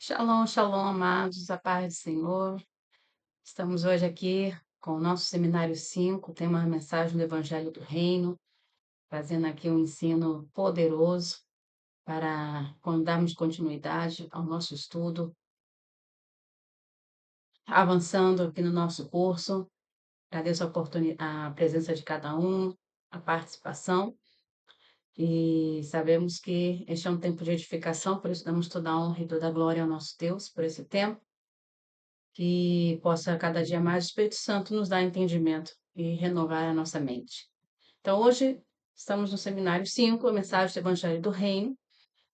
Shalom, shalom, amados, a paz do Senhor. Estamos hoje aqui com o nosso seminário 5, tema Mensagem do Evangelho do Reino, fazendo aqui um ensino poderoso para darmos continuidade ao nosso estudo, avançando aqui no nosso curso. Agradeço a presença de cada um, a participação, e sabemos que este é um tempo de edificação, por isso damos toda a honra e toda a glória ao nosso Deus por esse tempo. Que possa cada dia mais o Espírito Santo nos dar entendimento e renovar a nossa mente. Então, hoje estamos no seminário 5, a mensagem do Evangelho do Reino,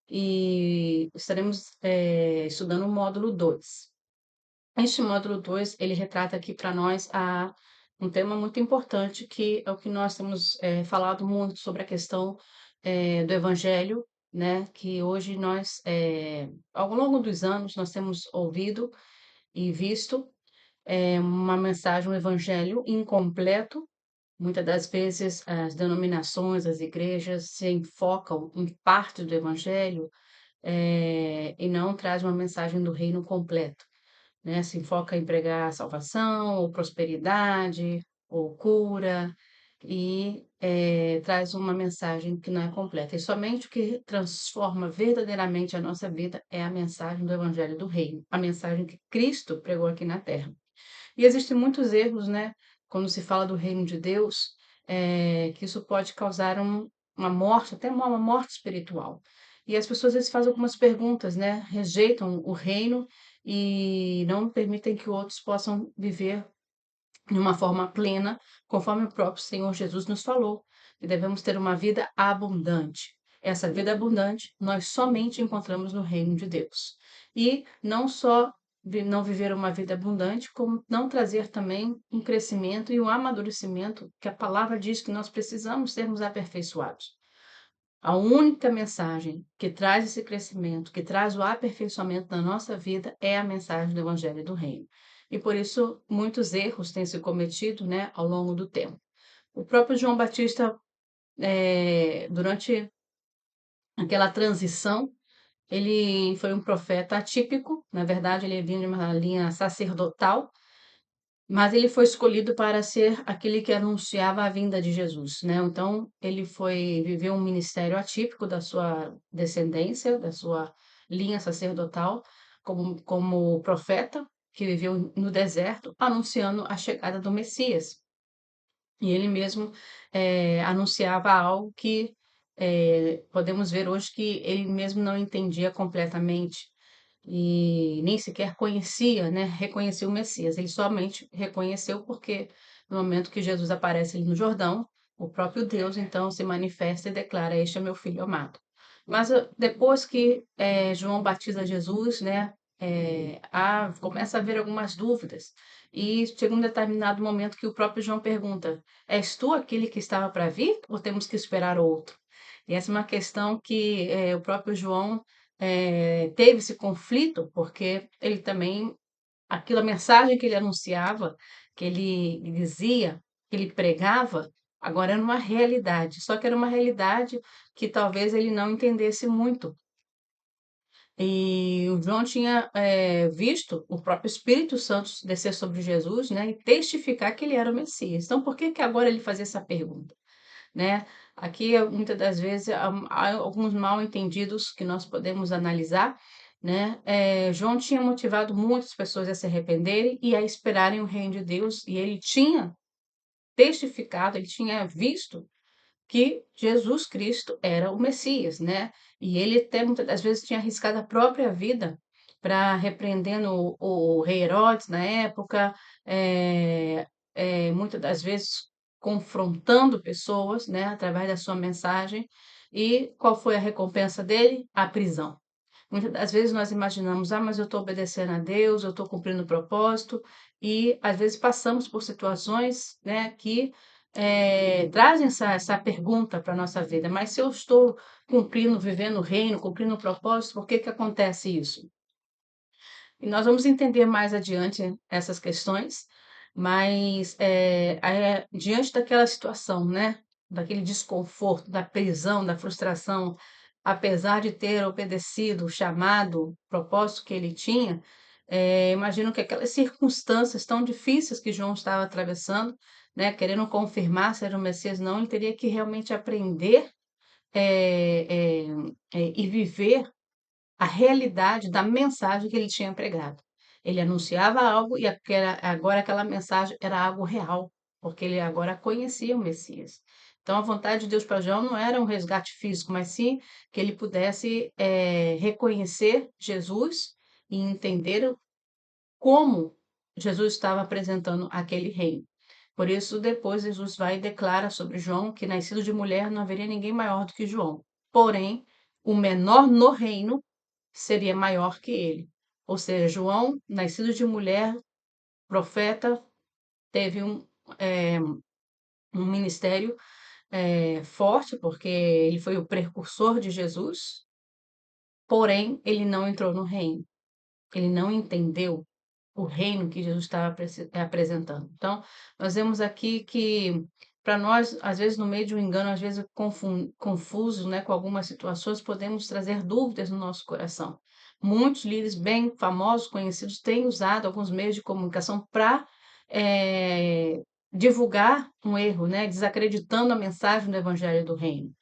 e estaremos estudando o módulo 2. Este módulo 2 ele retrata aqui para nós um tema muito importante, que é o que nós temos falado muito sobre a questão do Evangelho, né? Que hoje nós, ao longo dos anos, nós temos ouvido e visto uma mensagem, um evangelho incompleto. Muitas das vezes as denominações, as igrejas se enfocam em parte do evangelho e não traz uma mensagem do reino completo, né? Se enfoca em pregar salvação, ou prosperidade, ou cura, e traz uma mensagem que não é completa. E somente o que transforma verdadeiramente a nossa vida é a mensagem do evangelho do reino, a mensagem que Cristo pregou aqui na terra. E existem muitos erros, né, quando se fala do reino de Deus, que isso pode causar uma morte, até uma morte espiritual. E as pessoas às vezes fazem algumas perguntas, né, rejeitam o reino e não permitem que outros possam viver de uma forma plena, conforme o próprio Senhor Jesus nos falou, que devemos ter uma vida abundante. Essa vida abundante nós somente encontramos no reino de Deus. E não só não viver uma vida abundante, como não trazer também um crescimento e um amadurecimento, que a palavra diz que nós precisamos sermos aperfeiçoados. A única mensagem que traz esse crescimento, que traz o aperfeiçoamento na nossa vida, é a mensagem do Evangelho do Reino. E por isso muitos erros têm se cometido, né, ao longo do tempo. O próprio João Batista, durante aquela transição, ele foi um profeta atípico. Na verdade, ele vinha de uma linha sacerdotal, mas ele foi escolhido para ser aquele que anunciava a vinda de Jesus, né? Então, ele viveu um ministério atípico da sua descendência, da sua linha sacerdotal, como profeta, que viveu no deserto, anunciando a chegada do Messias. E ele mesmo anunciava algo que podemos ver hoje que ele mesmo não entendia completamente e nem sequer conhecia, né, reconhecia o Messias. Ele somente reconheceu porque no momento que Jesus aparece ali no Jordão, o próprio Deus então se manifesta e declara: "Este é meu filho amado". Mas depois que João batiza Jesus, né, começa a haver algumas dúvidas e chega um determinado momento que o próprio João pergunta: "És tu aquele que estava para vir ou temos que esperar outro?" E essa é uma questão que o próprio João teve esse conflito, porque ele também, aquela mensagem que ele anunciava, que ele dizia, que ele pregava, agora era uma realidade, só que era uma realidade que talvez ele não entendesse muito. E o João tinha visto o próprio Espírito Santo descer sobre Jesus, né, e testificar que ele era o Messias. Então, por que que agora ele fazia essa pergunta? Né? Aqui, muitas das vezes, há alguns mal-entendidos que nós podemos analisar, né? João tinha motivado muitas pessoas a se arrependerem e a esperarem o reino de Deus, e ele tinha testificado, ele tinha visto que Jesus Cristo era o Messias, né? E ele até muitas das vezes tinha arriscado a própria vida para repreendendo o rei Herodes na época, muitas das vezes confrontando pessoas, né, através da sua mensagem. E qual foi a recompensa dele? A prisão. Muitas das vezes nós imaginamos, mas eu estou obedecendo a Deus, eu estou cumprindo o propósito, e às vezes passamos por situações, né, que trazem essa pergunta para a nossa vida: mas se eu estou cumprindo, vivendo o reino, cumprindo o propósito, por que que acontece isso? E nós vamos entender mais adiante essas questões, mas diante daquela situação, né, daquele desconforto, da prisão, da frustração, apesar de ter obedecido o chamado, o propósito que ele tinha, imagino que aquelas circunstâncias tão difíceis que João estava atravessando, né, querendo confirmar se era o Messias, não, ele teria que realmente aprender e viver a realidade da mensagem que ele tinha pregado. Ele anunciava algo e agora aquela mensagem era algo real, porque ele agora conhecia o Messias. Então, a vontade de Deus para João não era um resgate físico, mas sim que ele pudesse reconhecer Jesus e entender como Jesus estava apresentando aquele reino. Por isso, depois Jesus vai e declara sobre João que, nascido de mulher, não haveria ninguém maior do que João. Porém, o menor no reino seria maior que ele. Ou seja, João, nascido de mulher, profeta, teve um ministério forte, porque ele foi o precursor de Jesus, porém, ele não entrou no reino. Ele não entendeu o reino que Jesus estava apresentando. Então, nós vemos aqui que, para nós, às vezes, no meio de um engano, às vezes confusos, né, com algumas situações, podemos trazer dúvidas no nosso coração. Muitos líderes bem famosos, conhecidos, têm usado alguns meios de comunicação para divulgar um erro, né, desacreditando a mensagem do Evangelho do Reino,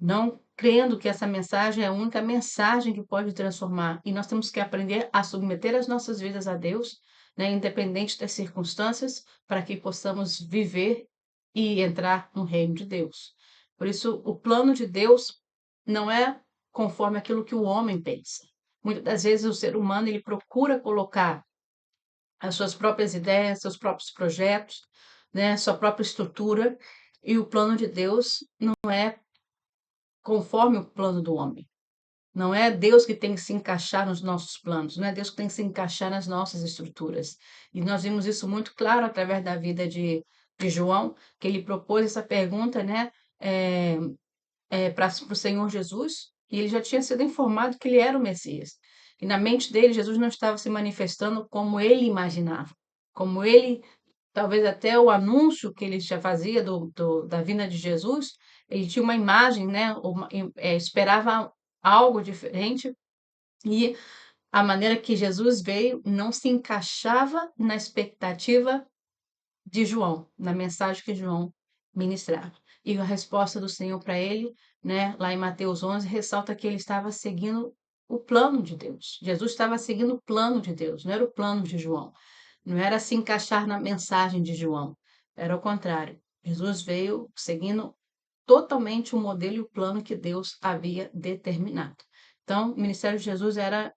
não crendo que essa mensagem é a única mensagem que pode transformar. E nós temos que aprender a submeter as nossas vidas a Deus, né, independente das circunstâncias, para que possamos viver e entrar no reino de Deus. Por isso, o plano de Deus não é conforme aquilo que o homem pensa. Muitas das vezes o ser humano ele procura colocar as suas próprias ideias, seus próprios projetos, né, sua própria estrutura, e o plano de Deus não é conforme o plano do homem. Não é Deus que tem que se encaixar nos nossos planos, não é Deus que tem que se encaixar nas nossas estruturas. E nós vimos isso muito claro através da vida de João, que ele propôs essa pergunta, né, para o Senhor Jesus, e ele já tinha sido informado que ele era o Messias. E na mente dele, Jesus não estava se manifestando como ele imaginava, como ele, talvez até o anúncio que ele já fazia da vinda de Jesus, ele tinha uma imagem, né, esperava algo diferente, e a maneira que Jesus veio não se encaixava na expectativa de João, na mensagem que João ministrava. E a resposta do Senhor para ele, né, lá em Mateus 11, ressalta que ele estava seguindo o plano de Deus. Jesus estava seguindo o plano de Deus, não era o plano de João. Não era se encaixar na mensagem de João, era o contrário. Jesus veio seguindo totalmente o modelo e o plano que Deus havia determinado. Então, o ministério de Jesus era,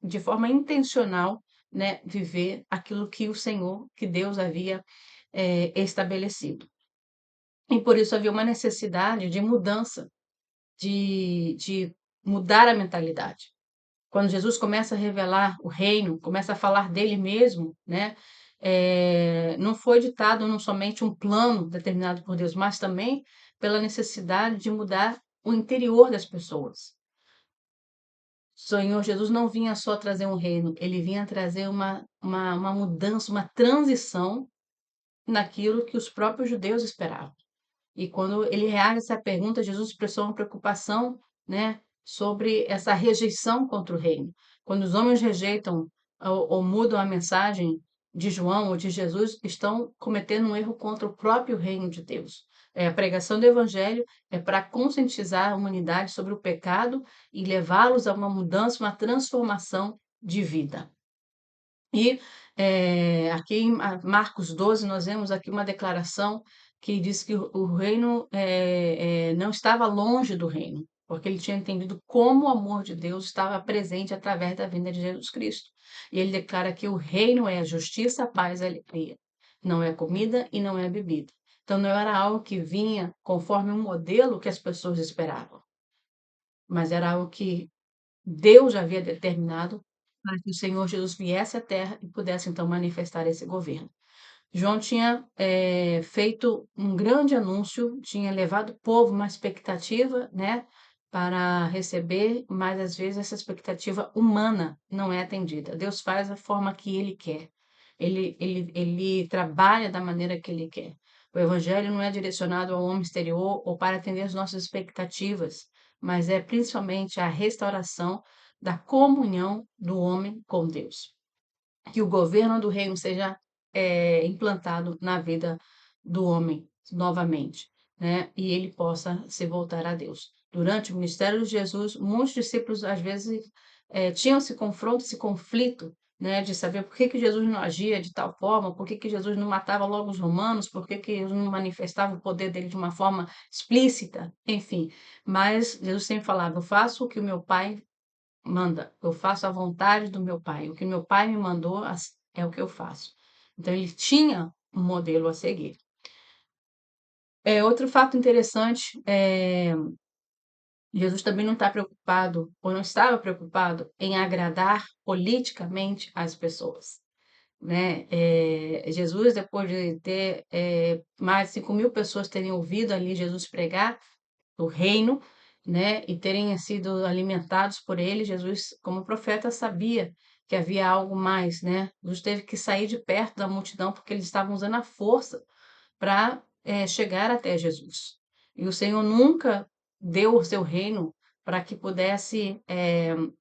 de forma intencional, né, viver aquilo que o Senhor, que Deus havia estabelecido. E por isso havia uma necessidade de mudança, de mudar a mentalidade. Quando Jesus começa a revelar o reino, começa a falar dele mesmo, né? Não foi ditado não somente um plano determinado por Deus, mas também pela necessidade de mudar o interior das pessoas. O Senhor Jesus não vinha só trazer um reino, ele vinha trazer uma mudança, uma transição naquilo que os próprios judeus esperavam. E quando ele reage essa pergunta, Jesus expressou uma preocupação, né, sobre essa rejeição contra o reino. Quando os homens rejeitam ou mudam a mensagem de João ou de Jesus, estão cometendo um erro contra o próprio reino de Deus. A pregação do evangelho é para conscientizar a humanidade sobre o pecado e levá-los a uma mudança, uma transformação de vida. E aqui em Marcos 12, nós vemos aqui uma declaração que diz que o reino não estava longe do reino, porque ele tinha entendido como o amor de Deus estava presente através da vinda de Jesus Cristo. E ele declara que o reino é a justiça, a paz e a alegria. Não é comida e não é bebida. Então não era algo que vinha conforme um modelo que as pessoas esperavam, mas era algo que Deus já havia determinado para que o Senhor Jesus viesse à Terra e pudesse então manifestar esse governo. João tinha feito um grande anúncio, tinha levado o povo uma expectativa, né, para receber, mas às vezes essa expectativa humana não é atendida. Deus faz da forma que Ele quer. Ele trabalha da maneira que Ele quer. O Evangelho não é direcionado ao homem exterior ou para atender as nossas expectativas, mas é principalmente a restauração da comunhão do homem com Deus. Que o governo do reino seja implantado na vida do homem novamente, né? E ele possa se voltar a Deus. Durante o ministério de Jesus, muitos discípulos às vezes tinham esse confronto, esse conflito, né, de saber por que que Jesus não agia de tal forma, por que que Jesus não matava logo os romanos, por que que Jesus não manifestava o poder dele de uma forma explícita, enfim. Mas Jesus sempre falava: eu faço o que o meu Pai manda, eu faço a vontade do meu pai. O que meu pai me mandou é o que eu faço. Então ele tinha um modelo a seguir. Outro fato interessante é Jesus também não está preocupado, ou não estava preocupado, em agradar politicamente as pessoas, né? Jesus, depois de ter mais de 5.000 pessoas terem ouvido ali Jesus pregar, do reino, né, e terem sido alimentados por ele, Jesus, como profeta, sabia que havia algo mais, né? Jesus teve que sair de perto da multidão porque eles estavam usando a força para chegar até Jesus. E o Senhor nunca deu o seu reino para que pudesse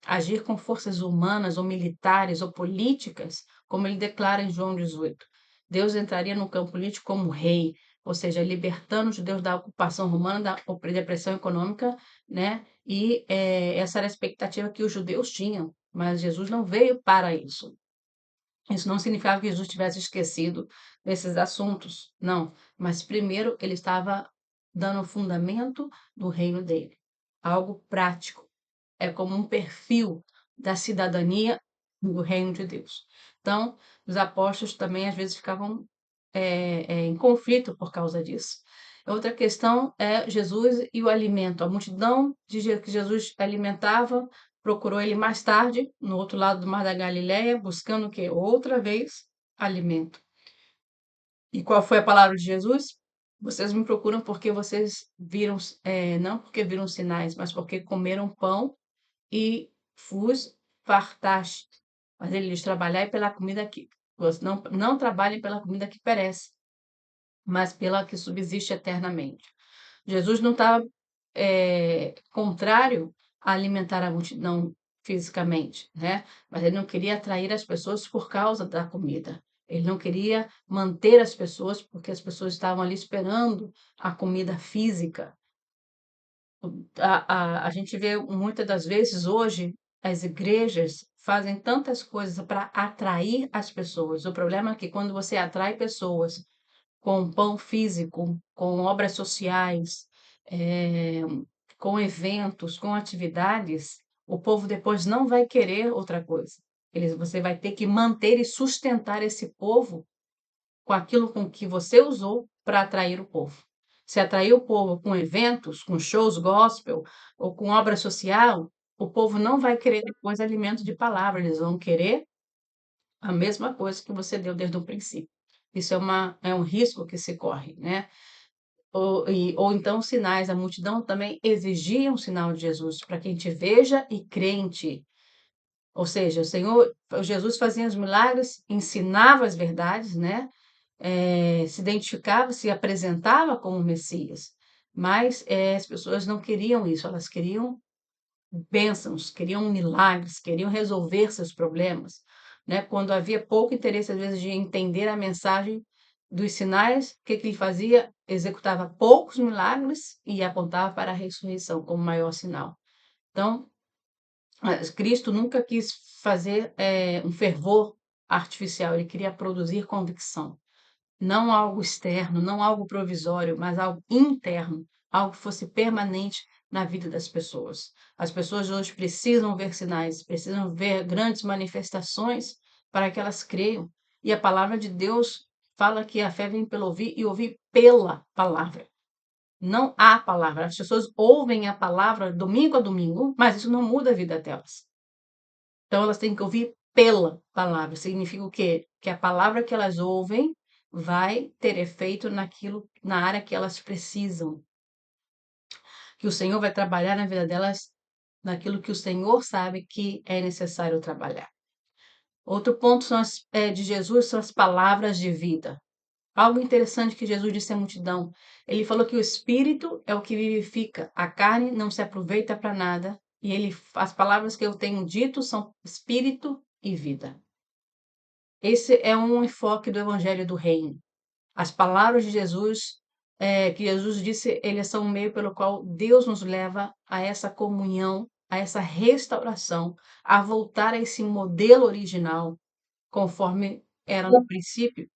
agir com forças humanas ou militares ou políticas, como ele declara em João 18. Deus entraria no campo político como rei, ou seja, libertando os judeus da ocupação romana, da depressão econômica, né? E essa era a expectativa que os judeus tinham, mas Jesus não veio para isso. Isso não significava que Jesus tivesse esquecido desses assuntos, não. Mas primeiro ele estava dando o fundamento do reino dele, algo prático. É como um perfil da cidadania do reino de Deus. Então, os apóstolos também às vezes ficavam em conflito por causa disso. Outra questão é Jesus e o alimento. A multidão que Jesus alimentava procurou ele mais tarde, no outro lado do Mar da Galileia, buscando o quê? Outra vez, alimento. E qual foi a palavra de Jesus? Vocês me procuram porque vocês viram, não porque viram sinais, mas porque comeram pão e vos fartaste. Mas ele diz: trabalhai pela comida que. Não trabalhem pela comida que perece, mas pela que subsiste eternamente. Jesus não estava contrário a alimentar a multidão fisicamente, né? Mas ele não queria atrair as pessoas por causa da comida. Ele não queria manter as pessoas porque as pessoas estavam ali esperando a comida física. A gente vê muitas das vezes hoje as igrejas fazem tantas coisas para atrair as pessoas. O problema é que quando você atrai pessoas com pão físico, com obras sociais, eh, com eventos, com atividades, o povo depois não vai querer outra coisa. Você vai ter que manter e sustentar esse povo com aquilo com que você usou para atrair o povo. Se atrair o povo com eventos, com shows gospel ou com obra social, o povo não vai querer depois alimento de palavra, eles vão querer a mesma coisa que você deu desde o princípio. Isso é um risco que se corre, né? Ou então sinais, a multidão também exigia um sinal de Jesus para que a gente veja e crê em ti. Ou seja, o Jesus fazia os milagres, ensinava as verdades, né? Se identificava, se apresentava como Messias, mas as pessoas não queriam isso, elas queriam bênçãos, queriam milagres, queriam resolver seus problemas, né? Quando havia pouco interesse, às vezes, de entender a mensagem dos sinais, o que que ele fazia? Executava poucos milagres e apontava para a ressurreição como maior sinal. Então, Cristo nunca quis fazer um fervor artificial, ele queria produzir convicção. Não algo externo, não algo provisório, mas algo interno, algo que fosse permanente na vida das pessoas. As pessoas hoje precisam ver sinais, precisam ver grandes manifestações para que elas creiam. E a palavra de Deus fala que a fé vem pelo ouvir e ouvir pela palavra. Não há palavra. As pessoas ouvem a palavra domingo a domingo, mas isso não muda a vida delas. Então elas têm que ouvir pela palavra. Significa o quê? Que a palavra que elas ouvem vai ter efeito na área que elas precisam. Que o Senhor vai trabalhar na vida delas naquilo que o Senhor sabe que é necessário trabalhar. Outro ponto de Jesus são as palavras de vida. Algo interessante que Jesus disse à multidão. Ele falou que o espírito é o que vivifica, a carne não se aproveita para nada. E as palavras que eu tenho dito são espírito e vida. Esse é um enfoque do Evangelho do Reino. As palavras de Jesus, que Jesus disse, eles são o meio pelo qual Deus nos leva a essa comunhão, a essa restauração, a voltar a esse modelo original, conforme era no princípio.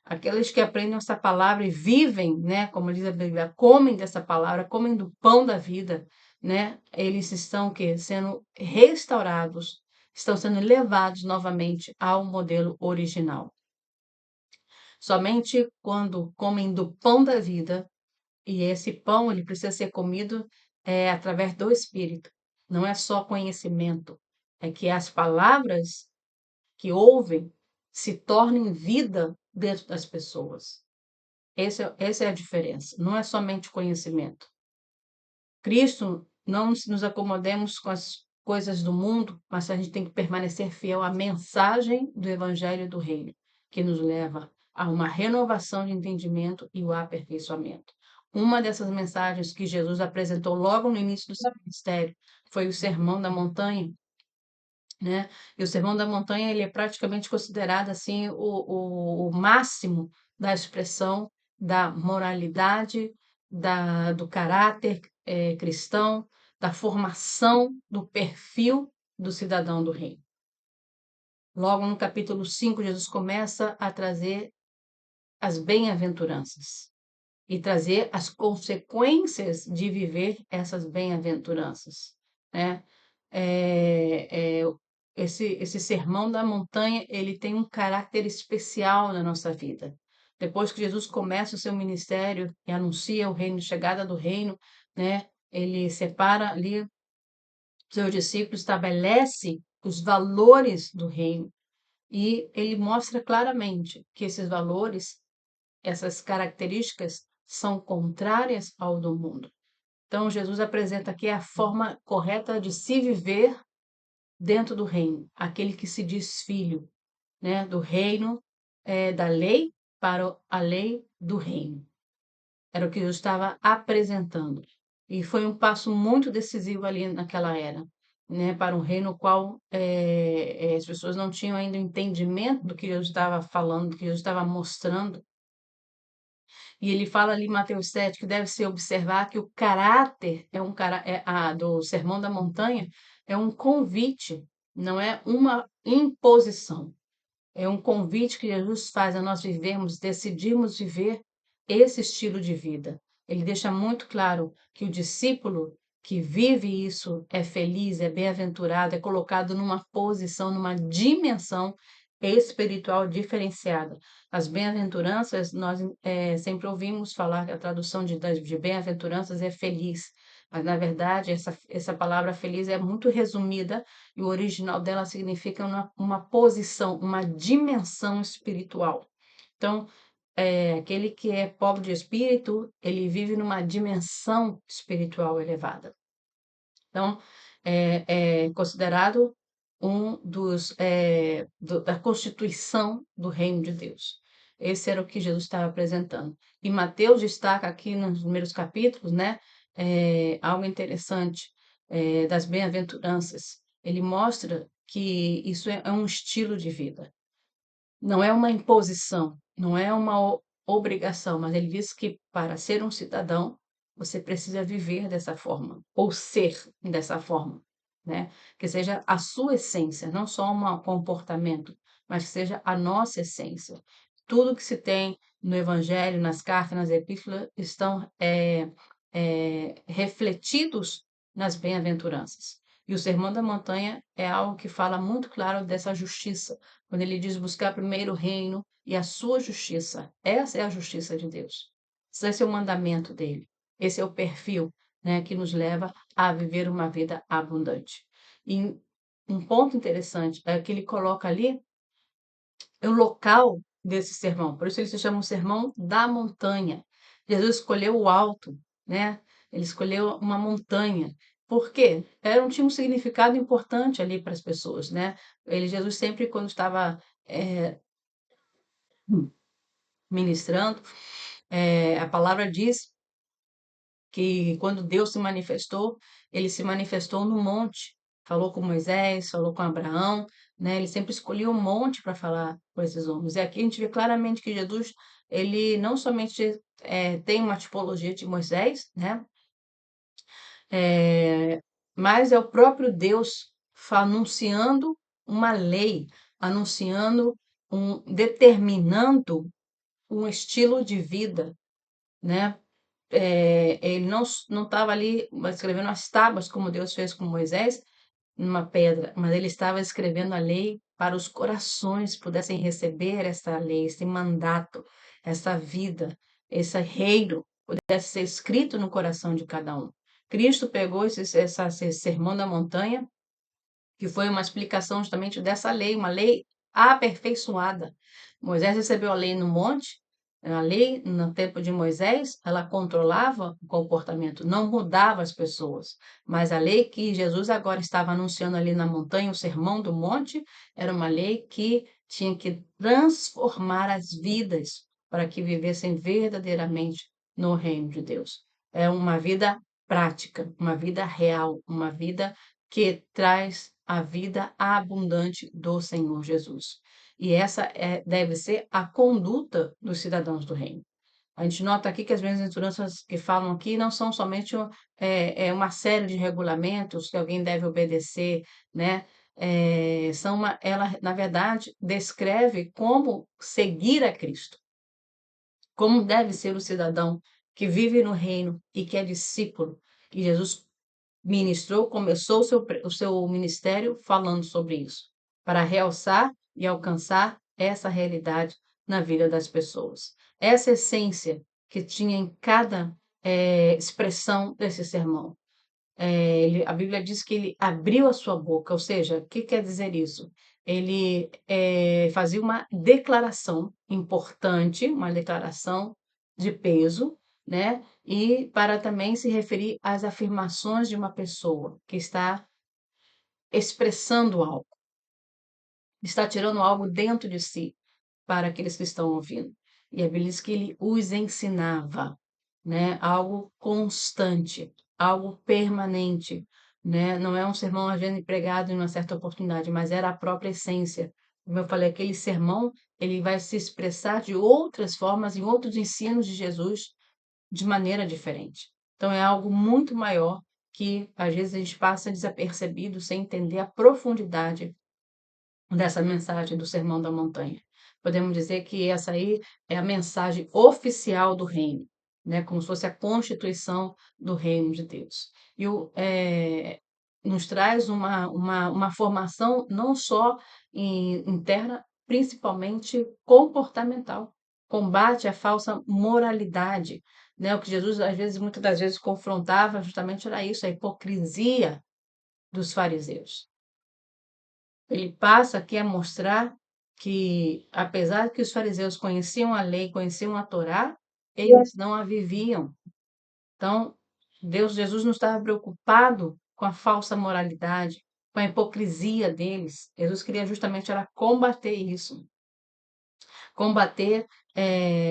Aqueles que aprendem essa palavra e vivem, né, como diz a Bíblia, comem dessa palavra, comem do pão da vida, né, eles estão sendo restaurados, estão sendo levados novamente ao modelo original. Somente quando comem do pão da vida, e esse pão ele precisa ser comido através do Espírito, não é só conhecimento, é que as palavras que ouvem se tornem vida dentro das pessoas. Essa é a diferença, não é somente conhecimento. Cristo, não nos acomodemos com as coisas do mundo, mas a gente tem que permanecer fiel à mensagem do Evangelho do Reino, que nos leva a uma renovação de entendimento e o aperfeiçoamento. Uma dessas mensagens que Jesus apresentou logo no início do seu ministério foi o Sermão da Montanha, né? E o Sermão da Montanha ele é praticamente considerado assim o máximo da expressão da moralidade, do caráter cristão, da formação do perfil do cidadão do reino. Logo no capítulo 5, Jesus começa a trazer as bem-aventuranças e trazer as consequências de viver essas bem-aventuranças, né? É, é, esse sermão da montanha, ele tem um caráter especial na nossa vida. Depois que Jesus começa o seu ministério e anuncia o reino, a chegada do reino, né? Ele separa ali seus discípulos, estabelece os valores do reino e ele mostra claramente que esses valores, essas características são contrárias ao do mundo. Então, Jesus apresenta aqui a forma correta de se viver dentro do reino, aquele que se diz filho, né, do reino da lei para a lei do reino. Era o que Jesus estava apresentando. E foi um passo muito decisivo ali naquela era, né, para um reino qual as pessoas não tinham ainda entendimento do que Jesus estava falando, do que Jesus estava mostrando. E ele fala ali em Mateus 7 que deve se observar que o caráter do Sermão da Montanha é um convite, não é uma imposição. É um convite que Jesus faz a nós vivermos, decidirmos viver esse estilo de vida. Ele deixa muito claro que o discípulo que vive isso é feliz, é bem-aventurado, é colocado numa posição, numa dimensão espiritual diferenciada. As bem-aventuranças, nós sempre ouvimos falar que a tradução de bem-aventuranças é feliz, mas na verdade essa palavra feliz é muito resumida e o original dela significa uma posição, uma dimensão espiritual. Então, aquele que é pobre de espírito, ele vive numa dimensão espiritual elevada. Então, é considerado um da constituição do reino de Deus. Esse era o que Jesus estava apresentando. E Mateus destaca aqui nos primeiros capítulos, né, algo interessante das bem-aventuranças. Ele mostra que isso é um estilo de vida. Não é uma imposição, não é uma obrigação, mas ele diz que para ser um cidadão, você precisa viver dessa forma, ou ser dessa forma, né? Que seja a sua essência, não só um comportamento, mas que seja a nossa essência. Tudo que se tem no Evangelho, nas cartas, nas epístolas, estão refletidos nas bem-aventuranças. E o Sermão da Montanha é algo que fala muito claro dessa justiça, quando ele diz buscar primeiro o reino e a sua justiça. Essa é a justiça de Deus. Esse é o mandamento dele. Esse é o perfil, né, que nos leva a viver uma vida abundante. E um ponto interessante é que ele coloca ali o local desse sermão. Por isso ele se chama o Sermão da Montanha. Jesus escolheu o alto, né? Ele escolheu uma montanha. Por quê? Tinha um significado importante ali para as pessoas, né? Jesus sempre, quando estava ministrando. A palavra diz que quando Deus se manifestou, ele se manifestou no monte. Falou com Moisés, falou com Abraão, né? Ele sempre escolhia um monte para falar com esses homens. E aqui a gente vê claramente que Jesus, ele não somente tem uma tipologia de Moisés, né? É, mas é o próprio Deus anunciando uma lei, anunciando determinando um estilo de vida, né? Ele não estava ali escrevendo as tábuas como Deus fez com Moisés numa pedra, mas ele estava escrevendo a lei para os corações pudessem receber essa lei, esse mandato, essa vida, esse reino pudesse ser escrito no coração de cada um. Cristo pegou esse sermão da montanha, que foi uma explicação justamente dessa lei, uma lei aperfeiçoada. Moisés recebeu a lei no monte, a lei no tempo de Moisés, ela controlava o comportamento, não mudava as pessoas, mas a lei que Jesus agora estava anunciando ali na montanha, o Sermão do Monte, era uma lei que tinha que transformar as vidas para que vivessem verdadeiramente no reino de Deus. É uma vida prática, uma vida real, uma vida que traz a vida abundante do Senhor Jesus. E essa deve ser a conduta dos cidadãos do reino. A gente nota aqui que as bem-aventuranças que falam aqui não são somente uma série de regulamentos que alguém deve obedecer, né? Ela, na verdade, descreve como seguir a Cristo, como deve ser o cidadão que vive no reino e que é discípulo, que Jesus começou o seu ministério falando sobre isso, para realçar e alcançar essa realidade na vida das pessoas. Essa essência que tinha em cada expressão desse sermão. A Bíblia diz que ele abriu a sua boca, ou seja, o que quer dizer isso? Ele fazia uma declaração importante, uma declaração de peso, né? E para também se referir às afirmações de uma pessoa que está expressando algo, está tirando algo dentro de si para aqueles que estão ouvindo. E a Bíblia diz que ele os ensinava, né? Algo constante, algo permanente, né? Não é um sermão às vezes pregado em uma certa oportunidade, mas era a própria essência. Como eu falei, aquele sermão, ele vai se expressar de outras formas em outros ensinos de Jesus de maneira diferente. Então é algo muito maior que às vezes a gente passa desapercebido sem entender a profundidade dessa mensagem do Sermão da Montanha. Podemos dizer que essa aí é a mensagem oficial do reino, né? Como se fosse a constituição do reino de Deus. Nos traz uma formação não só interna, principalmente comportamental. Combate a falsa moralidade, né? O que Jesus, às vezes, muitas das vezes, confrontava justamente era isso, a hipocrisia dos fariseus. Ele passa aqui a mostrar que, apesar que os fariseus conheciam a lei, conheciam a Torá, eles não a viviam. Então, Jesus não estava preocupado com a falsa moralidade, com a hipocrisia deles. Jesus queria justamente era combater isso. Combater,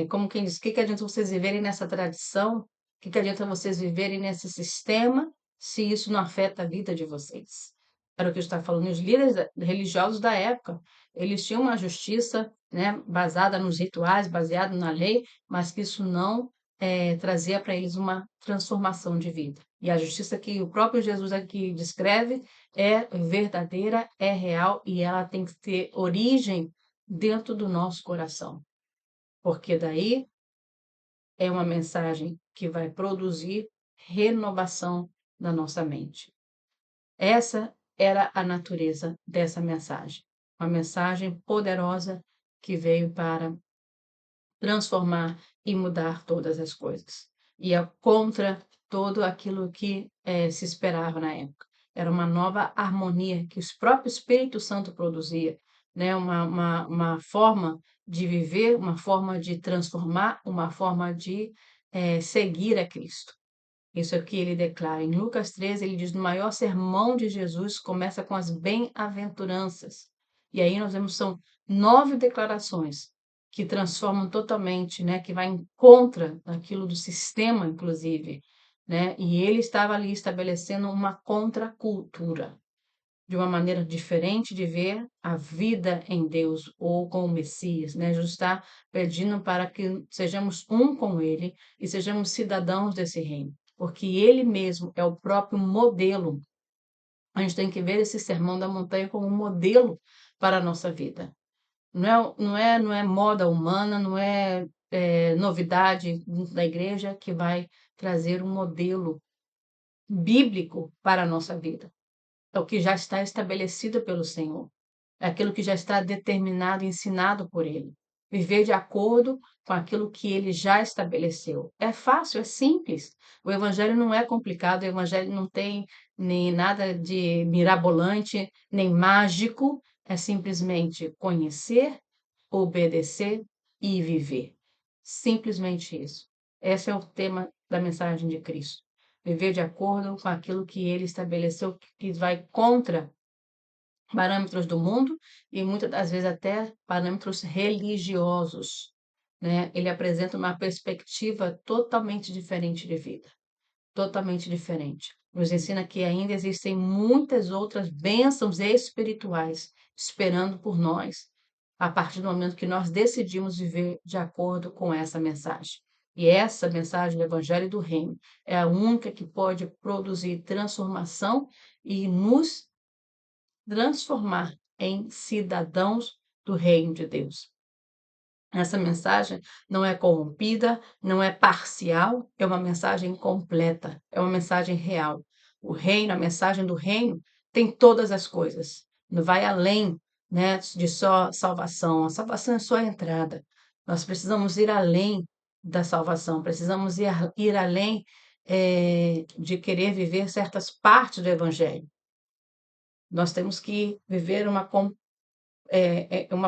como quem diz, o que adianta vocês viverem nessa tradição? O que adianta vocês viverem nesse sistema se isso não afeta a vida de vocês? Era o que eu estava falando. Os líderes religiosos da época, eles tinham uma justiça, né, baseada nos rituais, baseada na lei, mas que isso não trazia para eles uma transformação de vida. E a justiça que o próprio Jesus aqui descreve é verdadeira, é real e ela tem que ter origem dentro do nosso coração, porque daí é uma mensagem que vai produzir renovação na nossa mente. Essa era a natureza dessa mensagem, uma mensagem poderosa que veio para transformar e mudar todas as coisas. E é contra tudo aquilo que se esperava na época. Era uma nova harmonia que o próprio Espírito Santo produzia, né? Uma forma de viver, uma forma de transformar, uma forma de seguir a Cristo. Isso é o que ele declara. Em Lucas 13, ele diz: no maior sermão de Jesus, começa com as bem-aventuranças. E aí nós vemos, são 9 declarações que transformam totalmente, né, que vai em contra daquilo do sistema, inclusive, né? E ele estava ali estabelecendo uma contracultura, de uma maneira diferente de ver a vida em Deus ou com o Messias, né? Jesus está pedindo para que sejamos um com ele e sejamos cidadãos desse reino, porque ele mesmo é o próprio modelo. A gente tem que ver esse sermão da montanha como um modelo para a nossa vida. Não é moda humana, não é, novidade da igreja que vai trazer um modelo bíblico para a nossa vida. É o que já está estabelecido pelo Senhor. É aquilo que já está determinado e ensinado por Ele. Viver de acordo com aquilo que Ele já estabeleceu. É fácil, é simples. O Evangelho não é complicado, o Evangelho não tem nem nada de mirabolante, nem mágico. É simplesmente conhecer, obedecer e viver. Simplesmente isso. Esse é o tema da mensagem de Cristo. Viver de acordo com aquilo que Ele estabeleceu, que vai contra parâmetros do mundo e muitas das vezes até parâmetros religiosos, né? Ele apresenta uma perspectiva totalmente diferente de vida, totalmente diferente. Nos ensina que ainda existem muitas outras bênçãos espirituais esperando por nós, a partir do momento que nós decidimos viver de acordo com essa mensagem. E essa mensagem do Evangelho do Reino é a única que pode produzir transformação e nos transformar em cidadãos do reino de Deus. Essa mensagem não é corrompida, não é parcial, é uma mensagem completa, é uma mensagem real. O reino, a mensagem do reino tem todas as coisas, não vai além, né, de só salvação. A salvação é só a entrada. Nós precisamos ir além da salvação, precisamos ir além, de querer viver certas partes do evangelho. Nós temos que viver uma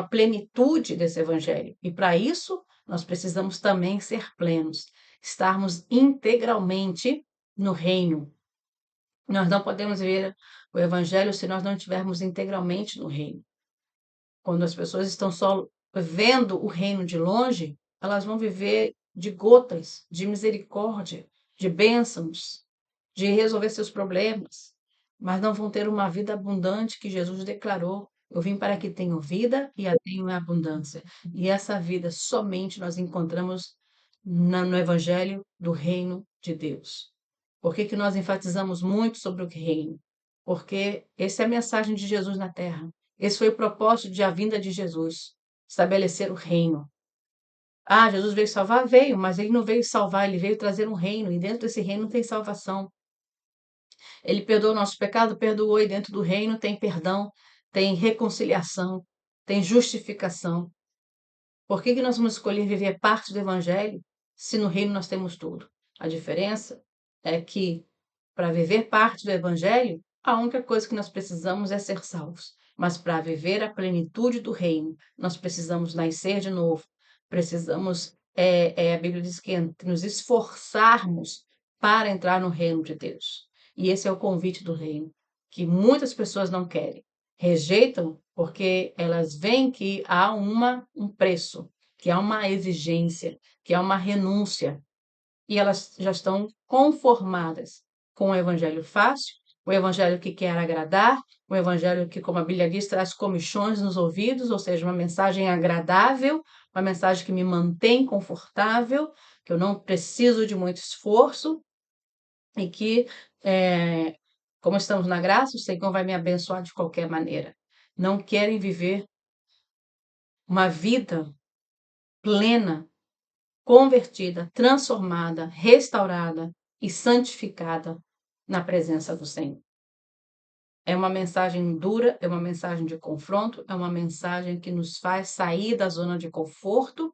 plenitude desse evangelho. E para isso, nós precisamos também ser plenos, estarmos integralmente no reino. Nós não podemos ver o evangelho se nós não estivermos integralmente no reino. Quando as pessoas estão só vendo o reino de longe, elas vão viver de gotas, de misericórdia, de bênçãos, de resolver seus problemas, mas não vão ter uma vida abundante que Jesus declarou. Eu vim para que tenham vida e a tenham em abundância. E essa vida somente nós encontramos no Evangelho do Reino de Deus. Por que que nós enfatizamos muito sobre o reino? Porque essa é a mensagem de Jesus na terra. Esse foi o propósito de a vinda de Jesus, estabelecer o reino. Ah, Jesus veio salvar? Veio, mas ele não veio salvar, ele veio trazer um reino, e dentro desse reino tem salvação. Ele perdoou o nosso pecado, perdoou, e dentro do reino tem perdão, tem reconciliação, tem justificação. Por que que nós vamos escolher viver parte do evangelho se no reino nós temos tudo? A diferença é que para viver parte do evangelho, a única coisa que nós precisamos é ser salvos. Mas para viver a plenitude do reino, nós precisamos nascer de novo. Precisamos, a Bíblia diz que nos esforçarmos para entrar no reino de Deus. E esse é o convite do reino, que muitas pessoas não querem, rejeitam porque elas veem que há um preço, que há uma exigência, que há uma renúncia, e elas já estão conformadas com o evangelho fácil, o evangelho que quer agradar, o evangelho que, como a Bíblia diz, traz comichões nos ouvidos, ou seja, uma mensagem agradável, uma mensagem que me mantém confortável, que eu não preciso de muito esforço e que, como estamos na graça, o Senhor vai me abençoar de qualquer maneira. Não querem viver uma vida plena, convertida, transformada, restaurada e santificada na presença do Senhor. É uma mensagem dura, é uma mensagem de confronto, é uma mensagem que nos faz sair da zona de conforto,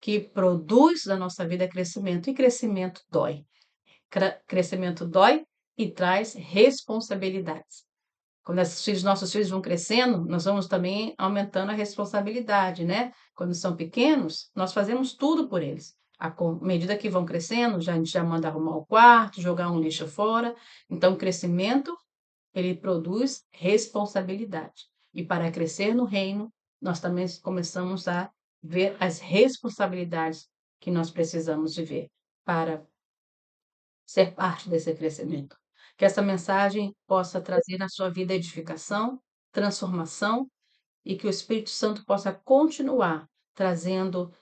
que produz na nossa vida crescimento, e crescimento dói. Crescimento dói e traz responsabilidades. Quando nossos filhos vão crescendo, nós vamos também aumentando a responsabilidade, né? Quando são pequenos, nós fazemos tudo por eles. À medida que vão crescendo, a gente já manda arrumar o quarto, jogar um lixo fora. Então, o crescimento, ele produz responsabilidade. E para crescer no reino, nós também começamos a ver as responsabilidades que nós precisamos de ver para ser parte desse crescimento. Que essa mensagem possa trazer na sua vida edificação, transformação e que o Espírito Santo possa continuar trazendo,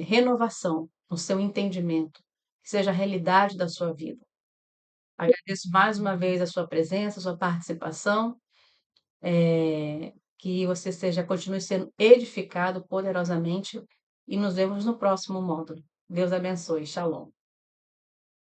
renovação no seu entendimento, que seja a realidade da sua vida. Agradeço mais uma vez a sua presença, a sua participação, que você seja continue sendo edificado poderosamente e nos vemos no próximo módulo. Deus abençoe. Shalom.